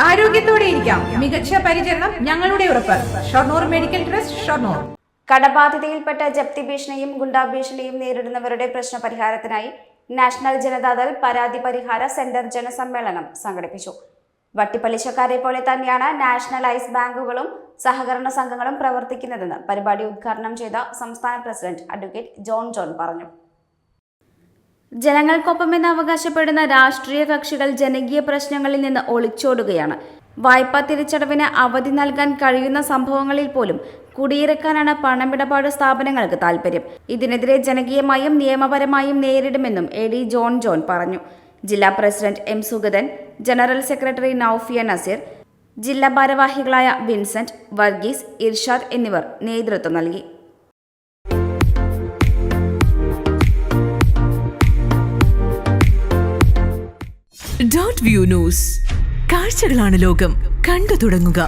ആരോഗ്യത്തോടെ ഇരിക്കാം. മികച്ച പരിചരണം ഞങ്ങളുടെ ഉറപ്പ്. Shoranur medical trust, Shoranur. കടബാധിതയിൽപ്പെട്ട ജപ്തി ഭീഷണിയും ഗുണ്ടാഭീഷണിയും നേരിടുന്നവരുടെ പ്രശ്ന പരിഹാരത്തിനായി നാഷണൽ ജനതാദൾ പരാതി പരിഹാര സെന്റർ ജനസമ്മേളനം സംഘടിപ്പിച്ചു. വട്ടിപ്പലിശക്കാരെ പോലെ തന്നെയാണ് നാഷണലൈസ് ബാങ്കുകളും സഹകരണ സംഘങ്ങളും പ്രവർത്തിക്കുന്നതെന്ന് പരിപാടി ഉദ്ഘാടനം ചെയ്ത സംസ്ഥാന പ്രസിഡന്റ് അഡ്വക്കേറ്റ് ജോൺ പറഞ്ഞു. ജനങ്ങൾക്കൊപ്പമെന്ന് അവകാശപ്പെടുന്ന രാഷ്ട്രീയ കക്ഷികൾ ജനകീയ പ്രശ്നങ്ങളിൽ നിന്ന് ഒളിച്ചോടുകയാണ്. വായ്പാ തിരിച്ചടവിന് അവധി നൽകാൻ കഴിയുന്ന സംഭവങ്ങളിൽ പോലും കുടിയിറക്കാനാണ് പണമിടപാട് സ്ഥാപനങ്ങൾക്ക് താൽപര്യം. ഇതിനെതിരെ ജനകീയമായും നിയമപരമായും നേരിടുമെന്നും AD ജോൺ പറഞ്ഞു. ജില്ലാ president M Sugathan, general secretary Naufiya Nazeer, ജില്ലാ ഭാരവാഹികളായ വിൻസെന്റ്, വർഗീസ്, ഇർഷാദ് എന്നിവർ നേതൃത്വം നൽകി. .view ന്യൂസ്, കാഴ്ചകളാണ് ലോകം, കണ്ടു തുടങ്ങുക.